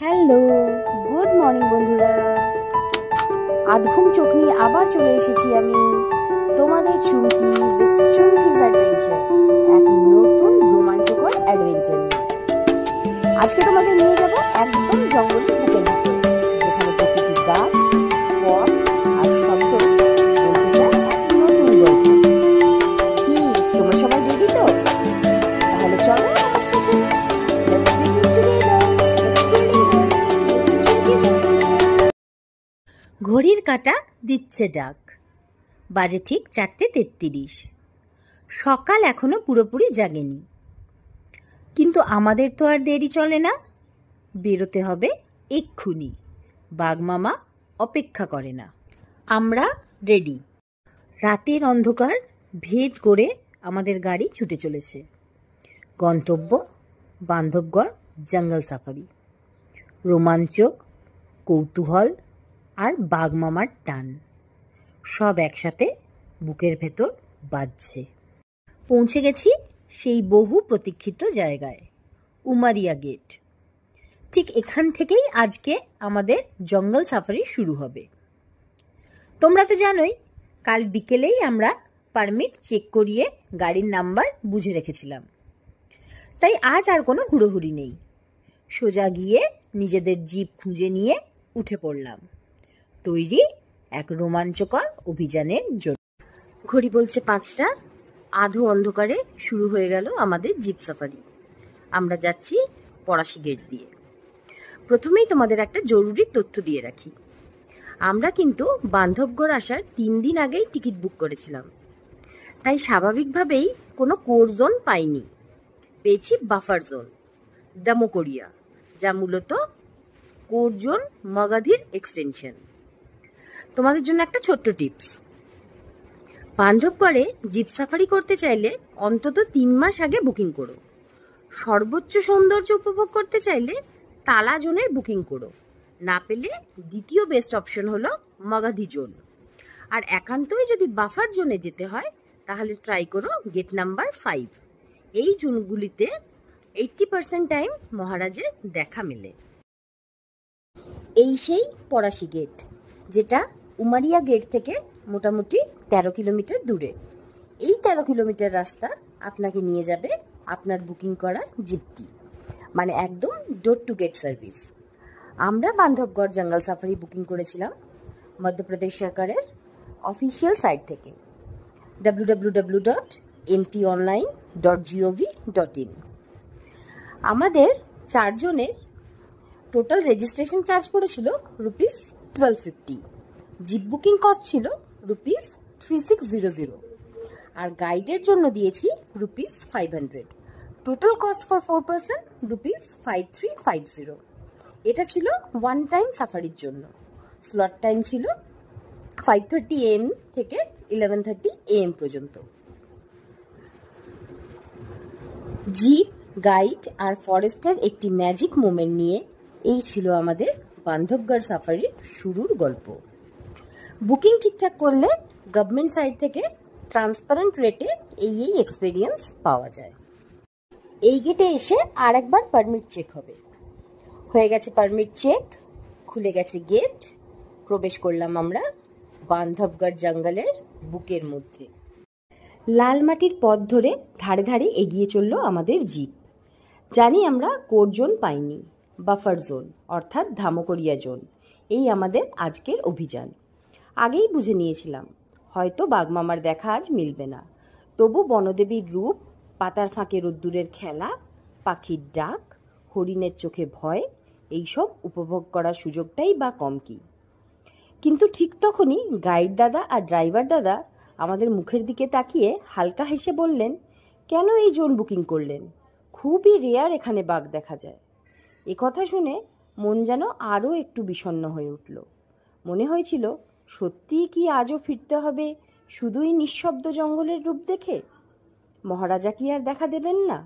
Hello, good morning বন্ধুরা। আধঘুম চোখ নিয়ে আবার চলে এসেছি আমি, তোমাদের চুমকি উইথ চুমকিজ অ্যাডভেঞ্চার, এক নতুন রোমাঞ্চকর অ্যাডভেঞ্চার নিয়ে। আজকে তোমাদের নিয়ে যাব একদম জঙ্গলের বুকের ভিতরে, যেখানে প্রতিটি গাছ, পথ আর শব্দ বলতে চায় এক নতুন গল্প। কি তোমরা সবাই রেডি তো? তাহলে চলো আমার সাথে। ঘড়ির কাঁটা দিচ্ছে ডাক, বাজে ঠিক 4:33। সকাল এখনো পুরোপুরি জাগেনি, কিন্তু আমাদের তো আর দেরি চলে না, বেরোতে হবে এক্ষুনি। বাঘমামা অপেক্ষা করে না। আমরা রেডি। রাতের অন্ধকার ভেদ করে আমাদের গাড়ি ছুটে চলেছে। গন্তব্য বান্ধবগড় জঙ্গল সাফারি। রোমাঞ্চ, কৌতূহল আর বাঘমামার টান সব একসাথে বুকের ভেতর বাজছে। পৌঁছে গেছি সেই বহু প্রতীক্ষিত জায়গায়, উমারিয়া গেট। ঠিক এখান থেকেই আজকে আমাদের জঙ্গল সাফারি শুরু হবে। তোমরা তো জানোই, কাল বিকেলেই আমরা পারমিট চেক করিয়ে গাড়ির নাম্বার বুঝে রেখেছিলাম, তাই আজ আর কোনো হুড়োহুড়ি নেই। সোজা গিয়ে নিজেদের জিপ খুঁজে নিয়ে উঠে পড়লাম, তৈরি এক রোমাঞ্চকর অভিযানের জন্য। ঘড়ি বলছে 5টা। আধো অন্ধকারে শুরু হয়ে গেল আমাদের জিপ সাফারি। আমরা যাচ্ছি পলাশী গেট দিয়ে। প্রথমেই তোমাদের একটা জরুরি তথ্য দিয়ে রাখি, আমরা কিন্তু বান্ধবগড় আসার 3 দিন আগেই টিকিট বুক করেছিলাম, তাই স্বাভাবিকভাবেই কোনো কোর জোন পাইনি। পেয়েছি বাফার জোন, দামোকরিয়া, যা মূলত কোর জোন মগাধির এক্সটেনশন। তোমাদের জন্য একটা ছোট্ট টিপস, বান্ধবগড়ে জিপ সাফারি করতে চাইলে অন্তত 3 মাস আগে বুকিং করো। সর্বোচ্চ সৌন্দর্য উপভোগ করতে চাইলে তালা জোনের বুকিং করো। না পেলে দ্বিতীয় বেস্ট অপশন হলো মগাধি জোন। আর একান্তই যদি বাফার জোনে যেতে হয় তাহলে ট্রাই করো গেট নাম্বার 5। এই জোনগুলিতে 80% টাইম মহারাজের দেখা মেলে। এই সেই পলাশী গেট, যেটা উমারিয়া গেট থেকে মোটামুটি 13 কিলোমিটার দূরে। এই 13 কিলোমিটার রাস্তা আপনাকে নিয়ে যাবে আপনার বুকিং করা জিপটি, মানে একদম ডোর টু গেট সার্ভিস। আমরা বান্ধবগড় জঙ্গল সাফারি বুকিং করেছিলাম মধ্যপ্রদেশ সরকারের অফিসিয়াল সাইট থেকে www.mponline.gov.in। আমাদের 4 জনের টোটাল রেজিস্ট্রেশন চার্জ পড়েছিল ₹1250। জিপ বুকিং কস্ট ছিল ₹3600, আর গাইডের জন্য দিয়েছি ₹500। Total cost for 4 person ₹5350। এটা ছিল ওয়ান টাইম সাফারির জন্য। স্লট টাইম ছিল 5:30 AM থেকে 11:30 AM পর্যন্ত। জিপ, গাইড আর ফরেস্টের একটি ম্যাজিক মোমেন্ট নিয়ে এই ছিল আমাদের বান্ধবগড় সাফারির শুরুর গল্প। বুকিং ঠিকঠাক করলে গভর্নমেন্ট সাইট থেকে ট্রান্সপারেন্ট রেটে এই এক্সপিরিয়েন্স পাওয়া যায়। এই গেটে এসে আর একবার পারমিট চেক হবে। হয়ে গেছে পারমিট চেক, খুলে গেছে গেট, প্রবেশ করলাম আমরা বান্ধবগড় জঙ্গলের বুকের মধ্যে। লাল মাটির পথ ধরে ধারে ধারে এগিয়ে চলল আমাদের জিপ। জানি আমরা কোর জোন পাইনি, বাফার জোন অর্থাৎ ধামকরিয়া জোন এই আমাদের আজকের অভিযান। আগেই বুঝে নিয়েছিলাম হয়তো বাঘমামার দেখা আজ মিলবে না, তবু বনদেবীর রূপ, পাতার ফাঁকে রোদ্দুরের খেলা, পাখির ডাক, হরিণের চোখে ভয়, এইসব উপভোগ করার সুযোগটাই বা কম কি। কিন্তু ঠিক তখনই গাইড দাদা আর ড্রাইভার দাদা আমাদের মুখের দিকে তাকিয়ে হালকা হেসে বললেন, কেন এই জোন বুকিং করলেন? খুবই রেয়ার এখানে বাঘ দেখা যায়। এ কথা শুনে মন যেন আরও একটু বিষণ্ণ হয়ে উঠল। মনে হয়েছিল সত্যিই কি আজও ফিরতে হবে শুধুই নিঃশব্দ জঙ্গলের রূপ দেখে? মহারাজা কি আর দেখা দেবেন না?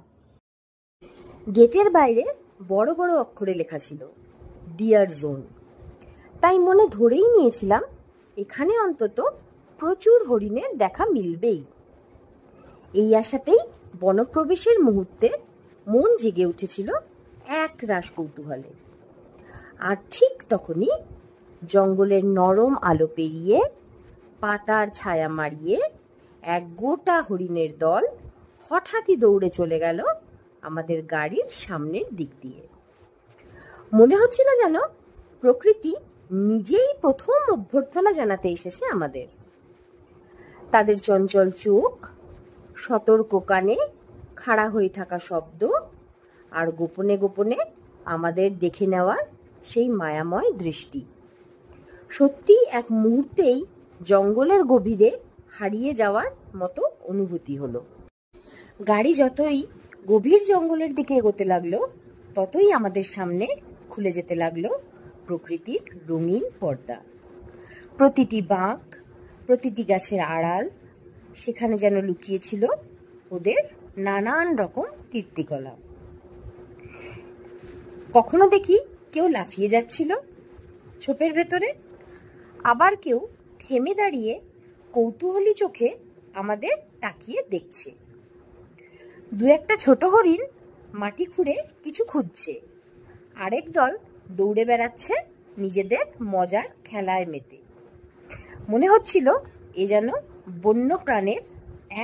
গেটের বাইরে বড় বড় অক্ষরে লেখা ছিল ডিয়ার জোন, তাই মনে ধরেই নিয়েছিলাম এখানে অন্তত প্রচুর হরিণের দেখা মিলবেই। এই আশাতেই বনপ্রবেশের মুহূর্তে মন জেগে উঠেছিল এক রাশ কৌতূহলে। আর ঠিক তখনই জঙ্গলের নরম আলো পেরিয়ে পাতার ছায়া মারিয়ে এক গোটা হরিণের দল হঠাৎই দৌড়ে চলে গেল আমাদের গাড়ির সামনের দিক দিয়ে। মনে হচ্ছিল যেন প্রকৃতি নিজেই প্রথম অভ্যর্থনা জানাতে এসেছে আমাদের। তাদের চঞ্চল চোখ, সতর্ক কানে খাড়া হয়ে থাকা শব্দ, আর গোপনে গোপনে আমাদের দেখে নেওয়ার সেই মায়াময় দৃষ্টি, সত্যি এক মুহূর্তেই জঙ্গলের গভীরে হারিয়ে যাওয়ার মতো অনুভূতি হলো। গাড়ি যতই গভীর জঙ্গলের দিকে এগোতে লাগলো, ততই আমাদের সামনে খুলে যেতে লাগলো প্রকৃতির রঙিন পর্দা। প্রতিটি বাঁক, প্রতিটি গাছের আড়াল, সেখানে যেন লুকিয়েছিল ওদের নানান রকম কীর্তিকলা। কখনো দেখি কেউ লাফিয়ে যাচ্ছিল ঝোপের ভেতরে, আবার কেউ থেমে দাঁড়িয়ে কৌতূহলী চোখে আমাদের তাকিয়ে দেখছে। দু একটা ছোট হরিণ মাটি খুঁড়ে কিছু খুঁজছে, আরেক দল দৌড়ে বেড়াচ্ছে নিজেদের মজার খেলায় মেতে। মনে হচ্ছিল এ যেন বন্য প্রাণের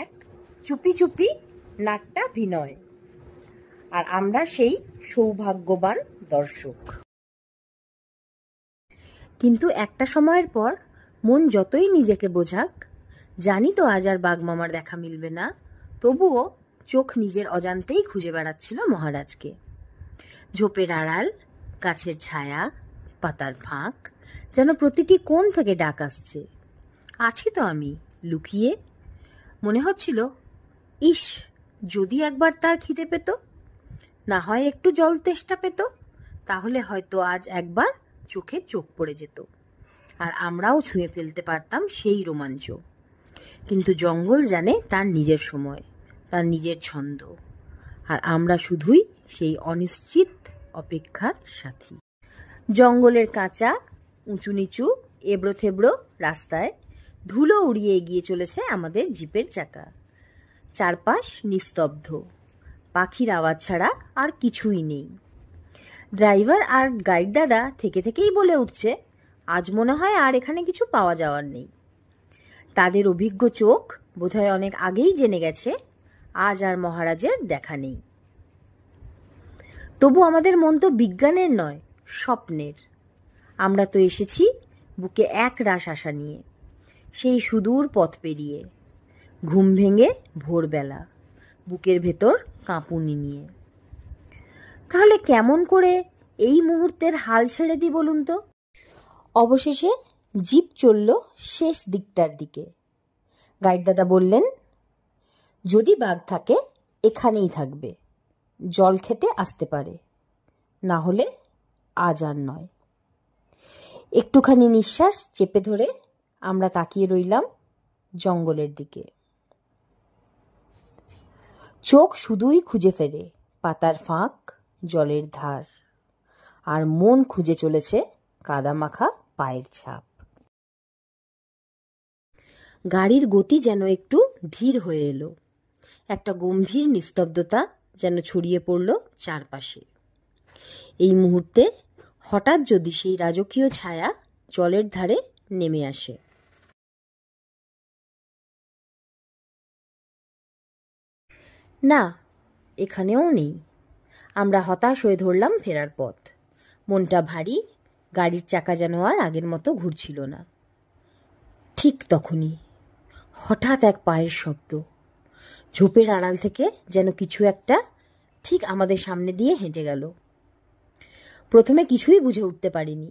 এক চুপি চুপি নাট্যাভিনয়, আর আমরা সেই সৌভাগ্যবান দর্শক। কিন্তু একটা সময়ের পর মন যতই নিজেকে বোঝাক, জানি তো আজ আর বাঘমামার দেখা মিলবে না, তবুও চোখ নিজের অজান্তেই খুঁজে বেড়াচ্ছিল মহারাজকে। ঝোপের আড়াল, গাছের ছায়া, পাতার ফাঁক, যেন প্রতিটি কোণ থেকে ডাক আসছে। আছি তো আমি লুকিয়ে। মনে হচ্ছিল, ইস, যদি একবার তার খিদে পেত, না হয় একটু জল তেষ্টা পেত, তাহলে হয়তো আজ একবার চোখে চোখ পড়ে যেত, আর আমরাও ছুঁয়ে ফেলতে পারতাম সেই রোমাঞ্চ। কিন্তু জঙ্গল জানে তার নিজের সময়, তার নিজের ছন্দ, আর আমরা শুধুই সেই অনিশ্চিত অপেক্ষার সাথী। জঙ্গলের কাঁচা, উঁচু নিচু, এবড়ো থেবড়ো রাস্তায় ধুলো উড়িয়ে এগিয়ে চলেছে আমাদের জিপের চাকা। চারপাশ নিস্তব্ধ, পাখির আওয়াজ ছাড়া আর কিছুই নেই। ড্রাইভার আর গাইড দাদা থেকে থেকেই বলে উঠছে, আজ মনে হয় আর এখানে কিছু পাওয়া যাওয়ার নেই। তাদের অভিজ্ঞ চোখ বোধহয় অনেক আগেই জেনে গেছে আজ আর মহারাজের দেখা নেই। তবু আমাদের মন তো বিজ্ঞানের নয়, স্বপ্নের। আমরা তো এসেছি বুকে এক রাশ আশা নিয়ে, সেই সুদূর পথ পেরিয়ে, ঘুম ভেঙে ভোরবেলা, বুকের ভেতর কাঁপুনি নিয়ে। তাহলে কেমন করে এই মুহূর্তের হাল ছেড়ে দিই বলুন তো? অবশেষে জিপ চলল শেষ দিকটার দিকে। গাইড দাদা বললেন, যদি বাঘ থাকে এখানেই থাকবে, জল খেতে আসতে পারে, না হলে আজ আর নয়। একটুখানি নিঃশ্বাস চেপে ধরে আমরা তাকিয়ে রইলাম জঙ্গলের দিকে। চোখ শুধুই খুঁজে ফেরে পাতার ফাঁক, জলের ধার, আর মন খুঁজে চলেছে কাদামাখা পায়ের ছাপ। গাড়ির গতি যেন একটু ধীর হয়ে এলো, একটা গম্ভীর নিস্তব্ধতা যেন ছড়িয়ে পড়ল চারপাশে। এই মুহূর্তে হঠাৎ যদি সেই রাজকীয় ছায়া জলের ধারে নেমে আসে। না, এখানেও নেই। আমরা হতাশ হয়ে ধরলাম ফেরার পথ। মনটা ভারী, গাড়ির চাকা যেন আর আগের মতো ঘুরছিল না। ঠিক তখনই হঠাৎ এক পায়ের শব্দ। ঝোপের আড়াল থেকে যেন কিছু একটা ঠিক আমাদের সামনে দিয়ে হেঁটে গেল। প্রথমে কিছুই বুঝে উঠতে পারিনি,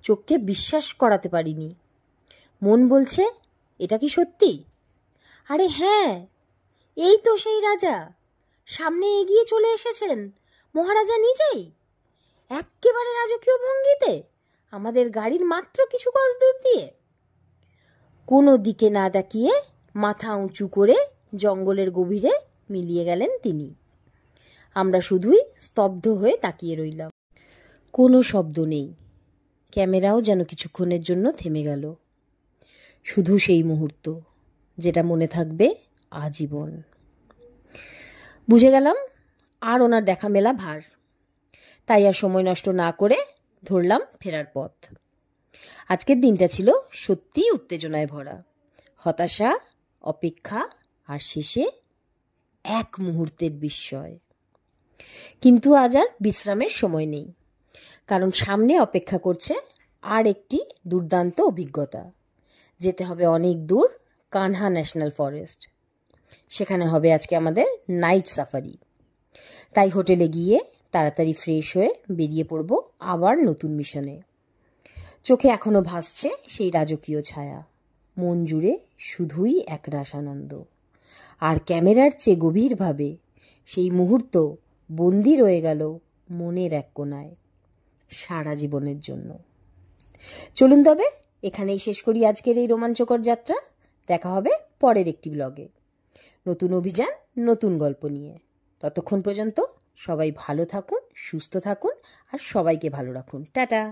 চোখকে বিশ্বাস করাতে পারিনি। মন বলছে, এটা কি সত্যি? আরে হ্যাঁ, এই তো সেই রাজা, সামনে এগিয়ে চলে এসেছেন মহারাজা নিজেই, এক্কেবারে রাজকীয় ভঙ্গিতে, আমাদের গাড়ির মাত্র কিছু গজ দূর দিয়ে। কোনো দিকে না তাকিয়ে মাথা উঁচু করে জঙ্গলের গভীরে মিলিয়ে গেলেন তিনি। আমরা শুধুই স্তব্ধ হয়ে তাকিয়ে রইলাম। কোনো শব্দ নেই, ক্যামেরাও যেন কিছুক্ষণের জন্য থেমে গেল। শুধু সেই মুহূর্ত, যেটা মনে থাকবে আজীবন। বুঝে গেলাম আর ওনার দেখা মেলা ভার, তাই আর সময় নষ্ট না করে ধরলাম ফেরার পথ। আজকের দিনটা ছিল সত্যিই উত্তেজনায় ভরা। হতাশা, অপেক্ষা আর শেষে এক মুহূর্তের বিস্ময়। কিন্তু আজ আর বিশ্রামের সময় নেই, কারণ সামনে অপেক্ষা করছে আর একটি দুর্দান্ত অভিজ্ঞতা। যেতে হবে অনেক দূর, কানহা ন্যাশনাল ফরেস্ট। সেখানে হবে আজকে আমাদের নাইট সাফারি। তাই হোটেলে গিয়ে তাড়াতাড়ি ফ্রেশ হয়ে বেরিয়ে পড়ব আবার নতুন মিশনে। চোখে এখনো ভাসছে সেই রাজকীয় ছায়া, মন জুড়ে শুধুই একরাশ আনন্দ। আর ক্যামেরার চেয়ে গভীরভাবে সেই মুহূর্ত বন্দি রয়ে গেল মনের এক কোণায়, সারা জীবনের জন্য। চলুন তবে এখানেই শেষ করি আজকের এই রোমাঞ্চকর যাত্রা। দেখা হবে পরের একটি ব্লগে, নতুন অভিযান, নতুন গল্প নিয়ে। ততক্ষণ পর্যন্ত সবাই ভালো থাকুন, সুস্থ থাকুন আর সবাইকে ভালো রাখুন। টাটা।